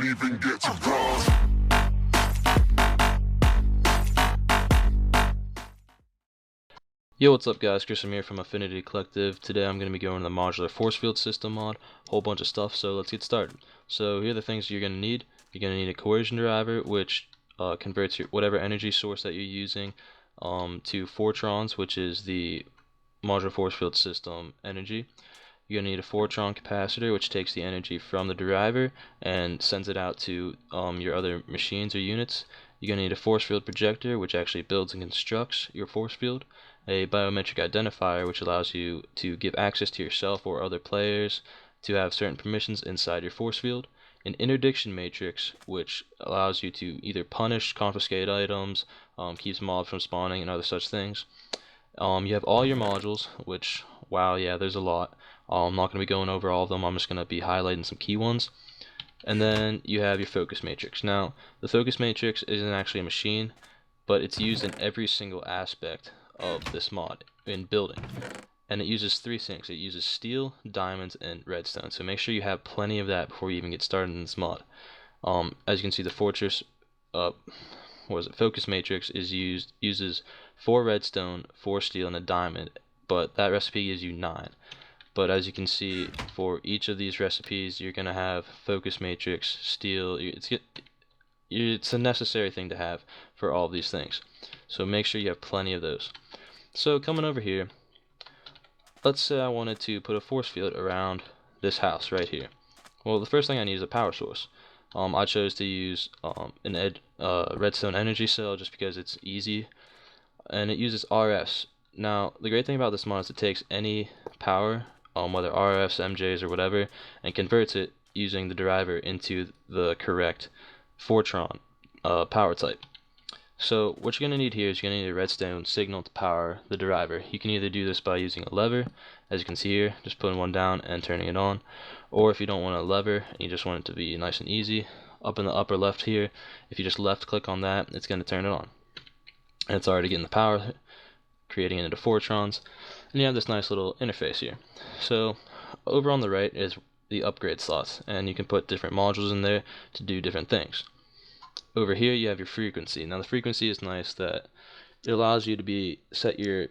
didn't even get to cross. Yo, what's up guys, Chris here from Affinity Collective. Today I'm going to be going to the Modular Force Field System mod, whole bunch of stuff, so let's get started. So here are the things you're going to need. You're going to need a coercion driver, which converts your whatever energy source that you're using to fortrons, which is the Modular Force Field System energy. You're going to need a fortron capacitor, which takes the energy from the driver and sends it out to your other machines or units. You're going to need a force field projector, which actually builds and constructs your force field. A biometric identifier, which allows you to give access to yourself or other players to have certain permissions inside your force field. An interdiction matrix, which allows you to either punish, confiscate items, keeps mobs from spawning, and other such things. You have all your modules, which, wow, yeah, there's a lot. I'm not going to be going over all of them. I'm just going to be highlighting some key ones. And then you have your focus matrix. Now, the focus matrix isn't actually a machine, but it's used in every single aspect of this mod in building. And it uses three things. It uses steel, diamonds, and redstone. So make sure you have plenty of that before you even get started in this mod. As you can see, the focus matrix uses 4 redstone, 4 steel, and a diamond, but that recipe gives you 9. But as you can see, for each of these recipes, you're gonna have focus matrix, steel. It's a necessary thing to have for all of these things. So make sure you have plenty of those. So coming over here, let's say I wanted to put a force field around this house right here. Well, the first thing I need is a power source. I chose to use an redstone energy cell just because it's easy, and it uses RFs. Now, the great thing about this mod is it takes any power, whether RFs, MJs, or whatever, and converts it using the driver into the correct fortron power type. So what you're going to need here is you're going to need a redstone signal to power the driver. You can either do this by using a lever, as you can see here, just putting one down and turning it on, or if you don't want a lever and you just want it to be nice and easy, up in the upper left here, if you just left click on that, it's going to turn it on. And it's already getting the power, creating it into fortrons, and you have this nice little interface here. So over on the right is the upgrade slots, and you can put different modules in there to do different things. Over here you have your frequency. Now the frequency is nice that it allows you to set your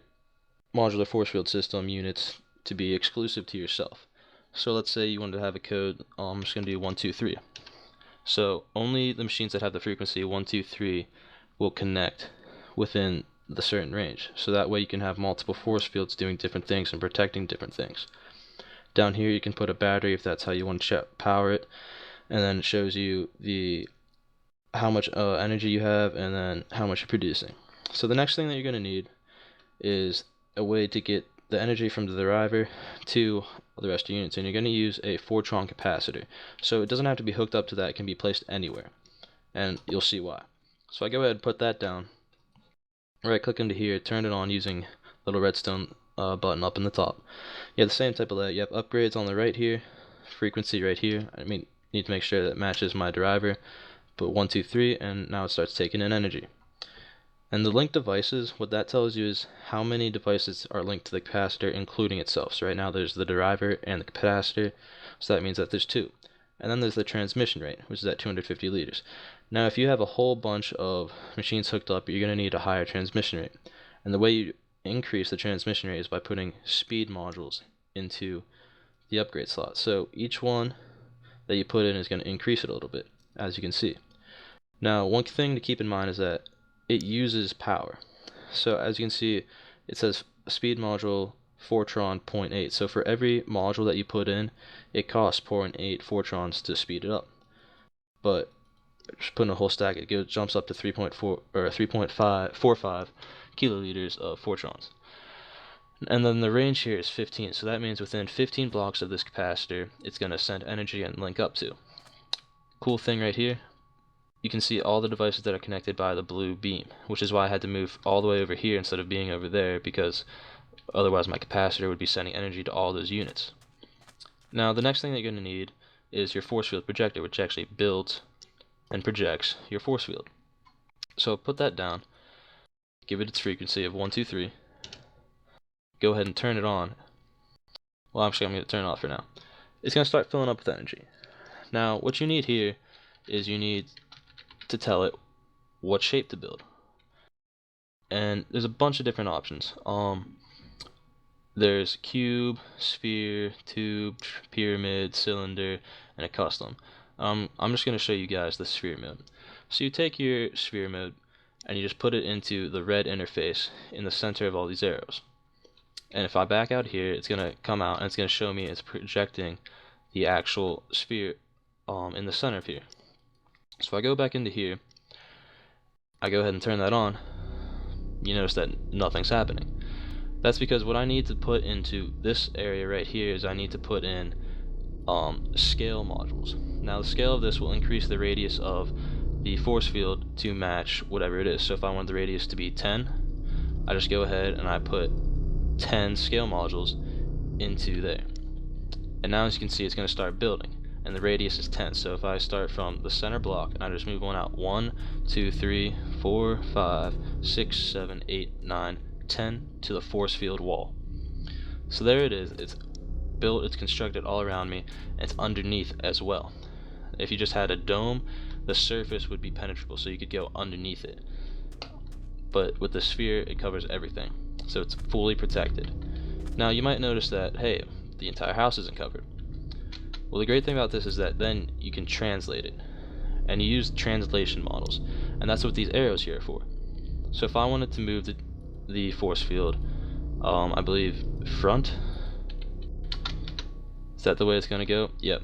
modular force field system units to be exclusive to yourself. So let's say you wanted to have a code, I'm just going to do 1, 2, 3. So only the machines that have the frequency 1, 2, 3 will connect within the certain range. So that way you can have multiple force fields doing different things and protecting different things. Down here you can put a battery if that's how you want to power it, and then it shows you how much energy you have and then how much you're producing. So the next thing that you're going to need is a way to get the energy from the driver to the rest of the units, and you're going to use a fortron capacitor. So it doesn't have to be hooked up to that, it can be placed anywhere, and you'll see why. So I go ahead and put that down, right click into here, turn it on using little redstone button up in the top. You have the same type of layout. You have upgrades on the right here, frequency right here. Need to make sure that it matches my driver. Put 1, 2, 3, and now it starts taking in energy. And the linked devices, what that tells you is how many devices are linked to the capacitor, including itself. So right now there's the driver and the capacitor, so that means that there's 2. And then there's the transmission rate, which is at 250 liters. Now if you have a whole bunch of machines hooked up, you're going to need a higher transmission rate. And the way you increase the transmission rate is by putting speed modules into the upgrade slot. So each one that you put in is going to increase it a little bit, as you can see. Now one thing to keep in mind is that it uses power. So as you can see, it says speed module fortron 0.8. So for every module that you put in, it costs 0.8 fortrons to speed it up. But just putting a whole stack, it jumps up to 3.4 or 3.45 kiloliters of fortrons. And then the range here is 15, so that means within 15 blocks of this capacitor, it's going to send energy and link up to. Cool thing right here, you can see all the devices that are connected by the blue beam, which is why I had to move all the way over here instead of being over there, because otherwise my capacitor would be sending energy to all those units. Now the next thing that you're going to need is your force field projector, which actually builds and projects your force field. So put that down, give it its frequency of 1, 2, 3, go ahead and turn it on. Well, I'm just going to turn it off for now. It's going to start filling up with energy. Now what you need here is you need to tell it what shape to build. And there's a bunch of different options. There's cube, sphere, tube, pyramid, cylinder, and a custom. I'm just going to show you guys the sphere mode. So you take your sphere mode and you just put it into the red interface in the center of all these arrows. And if I back out here, it's going to come out and it's going to show me it's projecting the actual sphere in the center of here. So if I go back into here, I go ahead and turn that on, you notice that nothing's happening. That's because what I need to put into this area right here is I need to put in scale modules. Now the scale of this will increase the radius of the force field to match whatever it is. So if I want the radius to be 10, I just go ahead and I put 10 scale modules into there. And now as you can see, it's going to start building, and the radius is 10. So if I start from the center block and I just move one out, 1, 2, 3, 4, 5, 6, 7, 8, 9, 10 to the force field wall. So there it is. It's built, it's constructed all around me, and it's underneath as well. If you just had a dome, the surface would be penetrable, so you could go underneath it. But with the sphere, it covers everything, so it's fully protected. Now you might notice that, hey, the entire house isn't covered. Well, the great thing about this is that then you can translate it, and you use translation models, and that's what these arrows here are for. So if I wanted to move the force field, I believe front, is that the way it's going to go? Yep.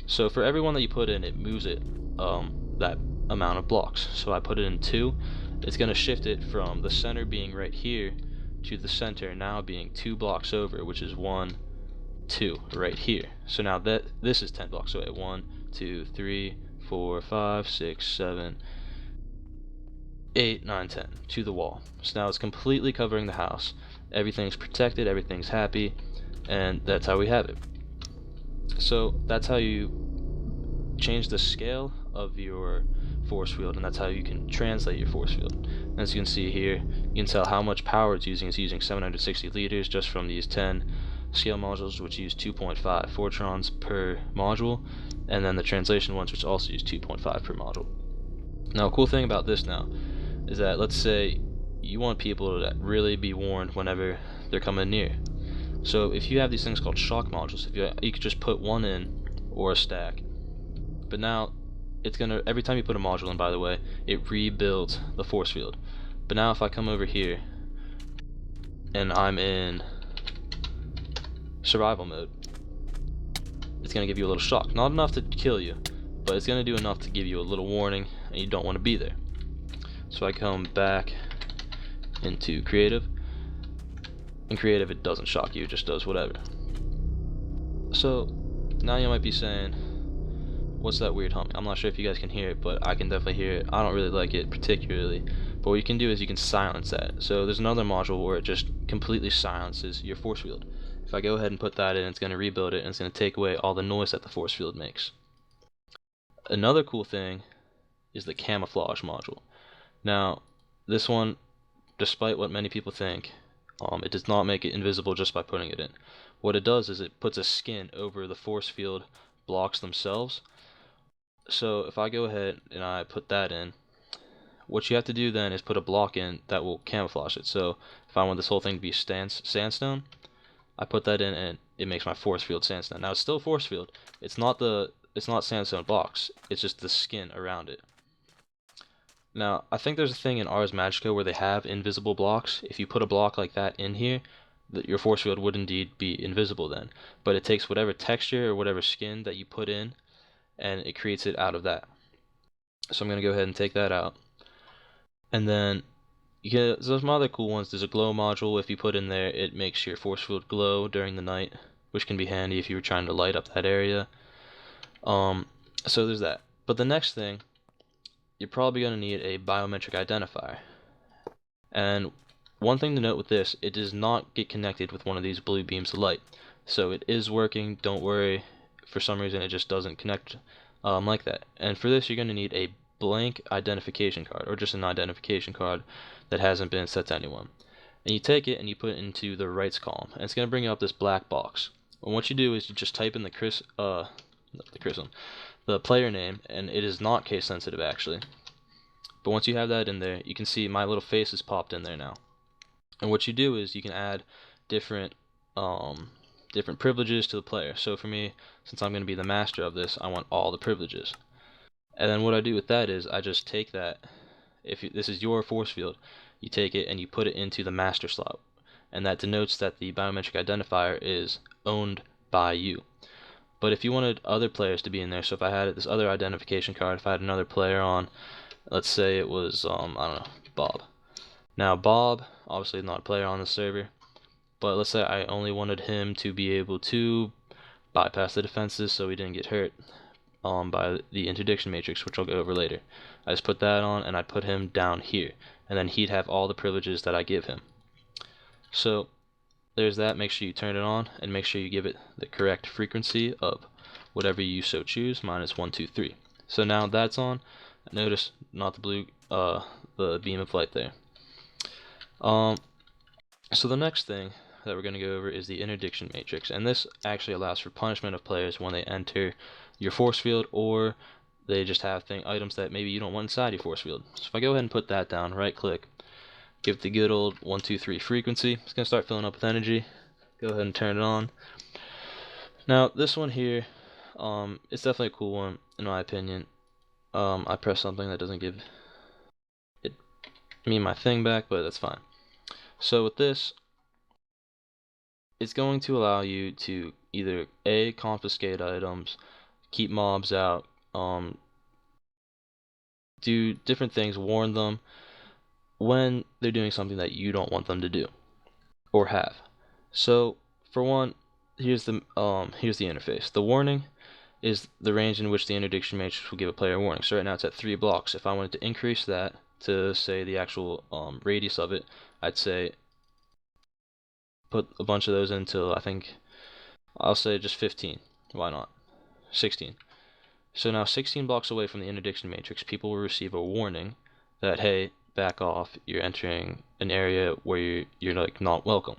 So for every one that you put in, it moves it that amount of blocks. So I put it in 2, it's going to shift it from the center being right here to the center now being 2 blocks over, which is 1, 2 right here. So now that this is 10 blocks away. 1, 2, 3, 4, 5, 6, 7, 8, 9, 10 to the wall. So now it's completely covering the house. Everything's protected, everything's happy, and that's how we have it. So that's how you change the scale of your force field, and that's how you can translate your force field. As you can see here, you can tell how much power it's using. It's using 760 liters just from these 10 scale modules, which use 2.5 fortrons per module, and then the translation ones, which also use 2.5 per module. Now, a cool thing about this now is that, let's say you want people to really be warned whenever they're coming near. So if you have these things called shock modules, you could just put one in or a stack. But now it's gonna, every time you put a module in, by the way, it rebuilds the force field. But now if I come over here and I'm in survival mode, it's gonna give you a little shock. Not enough to kill you, but it's gonna do enough to give you a little warning, and you don't want to be there. So I come back into creative. In creative, it doesn't shock you, it just does whatever. So now you might be saying, what's that weird humming? I'm not sure if you guys can hear it, but I can definitely hear it. I don't really like it particularly, but what you can do is you can silence that. So there's another module where it just completely silences your force field. If I go ahead and put that in, it's going to rebuild it, and it's going to take away all the noise that the force field makes. Another cool thing is the Camouflage Module. Now, this one, despite what many people think, it does not make it invisible just by putting it in. What it does is it puts a skin over the force field blocks themselves. So if I go ahead and I put that in, what you have to do then is put a block in that will camouflage it. So if I want this whole thing to be sandstone, I put that in and it makes my force field sandstone. Now it's still force field. It's not sandstone blocks. It's just the skin around it. Now, I think there's a thing in Ars Magica where they have invisible blocks. If you put a block like that in here, your force field would indeed be invisible then. But it takes whatever texture or whatever skin that you put in, and it creates it out of that. So I'm going to go ahead and take that out. And then, there's some other cool ones. There's a glow module. If you put in there, it makes your force field glow during the night, which can be handy if you were trying to light up that area. So there's that. But the next thing, you're probably going to need a biometric identifier. And one thing to note with this, it does not get connected with one of these blue beams of light. So it is working, don't worry. For some reason it just doesn't connect like that. And for this you're going to need a blank identification card, or just an identification card that hasn't been set to anyone. And you take it and you put it into the rights column, and it's going to bring up this black box. And what you do is you just type in the the player name, and it is not case sensitive actually. But once you have that in there, you can see my little face is popped in there now. And what you do is you can add different different privileges to the player. So for me, since I'm going to be the master of this, I want all the privileges. And then what I do with that is I just take that, if this is your force field, you take it and you put it into the master slot, and that denotes that the biometric identifier is owned by you. But if you wanted other players to be in there, so if I had this other identification card, if I had another player on, let's say it was I don't know, Bob. Now Bob obviously not a player on the server, but let's say I only wanted him to be able to bypass the defenses so he didn't get hurt by the Interdiction Matrix, which I'll go over later. I just put that on and I put him down here, and then he'd have all the privileges that I give him. So there's that. Make sure you turn it on and make sure you give it the correct frequency of whatever you so choose. Mine is 1, 2, 3. So now that's on. Notice not the blue, the beam of light there. So the next thing that we're going to go over is the Interdiction Matrix, and this actually allows for punishment of players when they enter your force field, or they just have items that maybe you don't want inside your force field. So if I go ahead and put that down, right click, give it the good old 1, 2, 3 frequency, it's going to start filling up with energy. Go ahead and turn it on. Now this one here, it's definitely a cool one in my opinion. I pressed something that doesn't give me my thing back, but that's fine. So with this, it's going to allow you to either A, confiscate items, keep mobs out, do different things, warn them when they're doing something that you don't want them to do or have. So for one, here's the interface. The warning is the range in which the Interdiction Matrix will give a player a warning. So right now it's at 3 blocks. If I wanted to increase that to say the actual radius of it, I'd say put a bunch of those until I'll say just 15. Why not? 16. So now 16 blocks away from the Interdiction Matrix, people will receive a warning that, hey, back off, you're entering an area where you're like not welcome.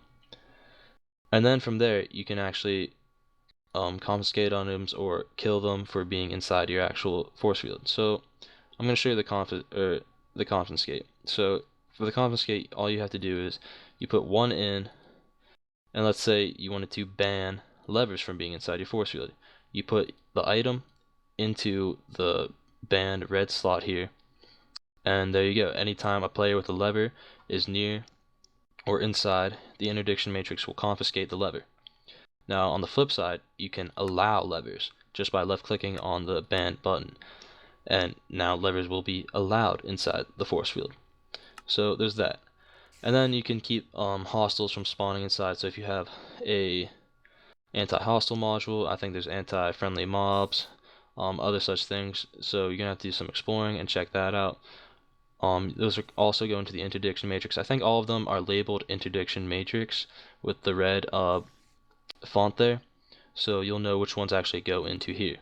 And then from there, you can actually confiscate items or kill them for being inside your actual force field. So I'm going to show you the confiscate. So for the confiscate, all you have to do is you put one in, and let's say you wanted to ban levers from being inside your force field. You put the item into the banned red slot here, and there you go. Anytime a player with a lever is near or inside, the Interdiction Matrix will confiscate the lever. Now on the flip side, you can allow levers just by left clicking on the banned button, and now levers will be allowed inside the force field. So there's that. And then you can keep hostiles from spawning inside. So if you have a anti-hostile module, I think there's anti-friendly mobs, other such things. So you're gonna have to do some exploring and check that out. Those are also going to the Interdiction Matrix. I think all of them are labeled Interdiction Matrix with the red font there, so you'll know which ones actually go into here.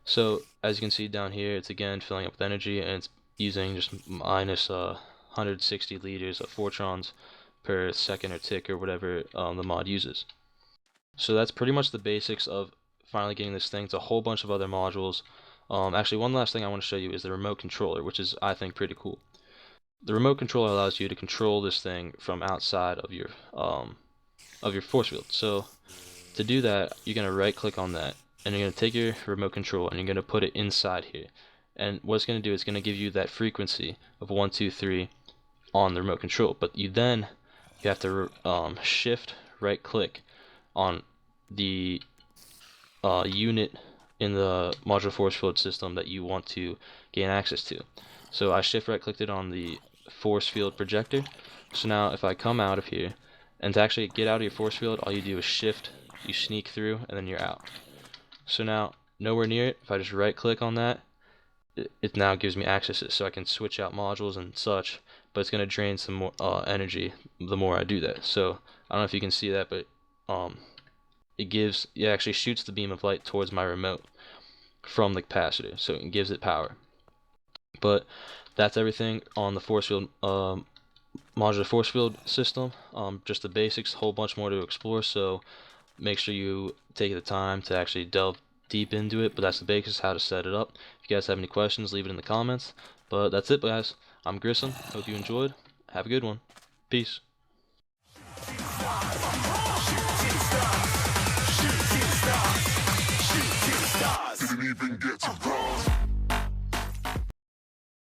So as you can see down here, it's again filling up with energy, and it's using just minus 160 liters of fortrons per second or tick or whatever the mod uses. So that's pretty much the basics of finally getting this thing. It's a whole bunch of other modules. Actually, one last thing I want to show you is the remote controller, which is, I think, pretty cool. The remote controller allows you to control this thing from outside of your force field. So to do that, you're going to right click on that, and you're going to take your remote control and you're going to put it inside here. And what it's going to do is going to give you that frequency of 1, 2, 3 on the remote control. But you have to shift right click on the unit in the modular force field system that you want to gain access to. So I shift right clicked it on the force field projector. So now if I come out of here, and to actually get out of your force field, all you do is shift, you sneak through, and then you're out. So now nowhere near it, if I just right click on that, it now gives me access to it, so I can switch out modules and such, but it's going to drain some more energy the more I do that. So I don't know if you can see that, but it actually shoots the beam of light towards my remote from the capacitor, so it gives it power. But that's everything on the force field modular force field system. Just the basics, whole bunch more to explore, so make sure you take the time to actually delve deep into it, but that's the basics, how to set it up. If you guys have any questions, leave it in the comments. But that's it, guys. I'm Grissom. Hope you enjoyed. Have a good one. Peace. Didn't even get